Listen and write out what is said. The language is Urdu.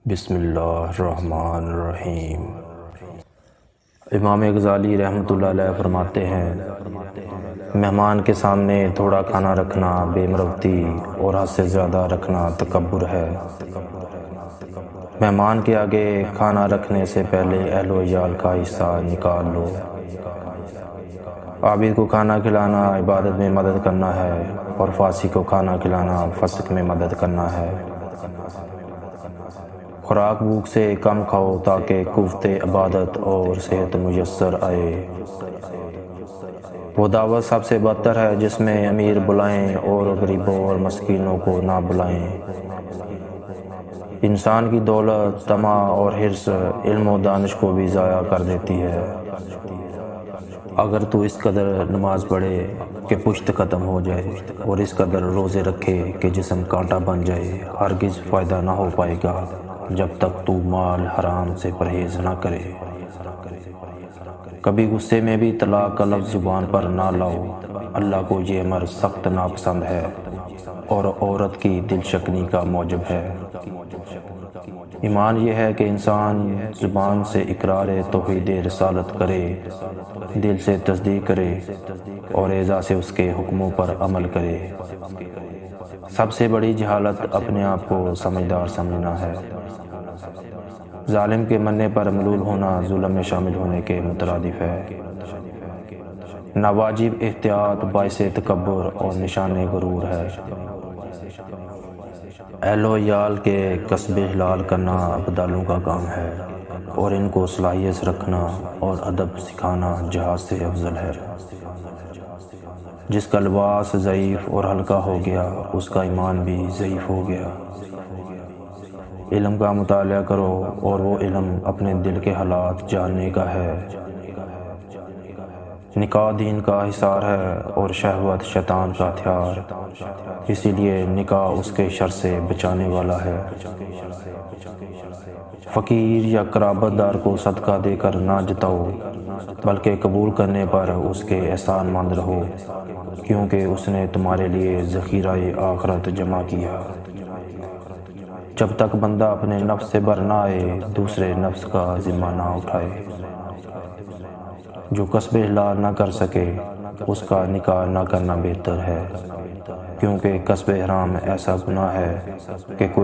بسم اللہ الرحمن الرحیم۔ امام غزالی رحمۃ اللہ علیہ فرماتے ہیں، مہمان کے سامنے تھوڑا کھانا رکھنا بے مروتی اور حد سے زیادہ رکھنا تکبر ہے۔ مہمان کے آگے کھانا رکھنے سے پہلے اہل و عیال کا حصہ نکال لو۔ عابد کو کھانا کھلانا عبادت میں مدد کرنا ہے اور فاسق کو کھانا کھلانا فسق میں مدد کرنا ہے۔ خوراک بھوک سے کم کھاؤ تاکہ قوت عبادت اور صحت میسر آئے۔ وہ دعوت سب سے بدتر ہے جس میں امیر بلائیں اور غریبوں اور مسکینوں کو نہ بلائیں۔ انسان کی دولت، طمع اور حرص علم و دانش کو بھی ضائع کر دیتی ہے۔ اگر تو اس قدر نماز پڑھے کہ پشت ختم ہو جائے اور اس قدر روزے رکھے کہ جسم کانٹا بن جائے، ہرگز فائدہ نہ ہو پائے گا جب تک تو مال حرام سے پرہیز نہ کرے۔ کبھی غصے میں بھی طلاق کا لفظ زبان پر نہ لاؤ، اللہ کو یہ امر سخت ناپسند ہے اور عورت کی دل شکنی کا موجب ہے۔ ایمان یہ ہے کہ انسان زبان سے اقرار توحید رسالت کرے، دل سے تصدیق کرے اور اعضاء سے اس کے حکموں پر عمل کرے۔ سب سے بڑی جہالت اپنے آپ کو سمجھدار سمجھنا ہے۔ ظالم کے مننے پر ملول ہونا ظلم میں شامل ہونے کے مترادف ہے۔ ناواجب احتیاط باعث تکبر اور نشان غرور ہے۔ اہل و عیال کے کسب حلال کرنا ابدالوں کا کام ہے اور ان کو صلاحیت رکھنا اور ادب سکھانا جہاز سے افضل ہے۔ جس کا لباس ضعیف اور ہلکا ہو گیا اس کا ایمان بھی ضعیف ہو گیا۔ علم کا مطالعہ کرو اور وہ علم اپنے دل کے حالات جاننے کا ہے۔ نکاح دین کا حصار ہے اور شہوت شیطان کا ہتھیار، اسی لیے نکاح اس کے شر سے بچانے والا ہے۔ فقیر یا قرابت دار کو صدقہ دے کر نہ جتاؤ، بلکہ قبول کرنے پر اس کے احسان مند رہو، کیونکہ اس نے تمہارے لیے ذخیرہ آخرت جمع کیا۔ جب تک بندہ اپنے نفس سے بر نہ آئے دوسرے نفس کا ذمہ نہ اٹھائے۔ جو کسب حلال نہ کر سکے اس کا نکاح نہ کرنا بہتر ہے، کیونکہ کسب حرام ایسا گناہ ہے کہ کوئی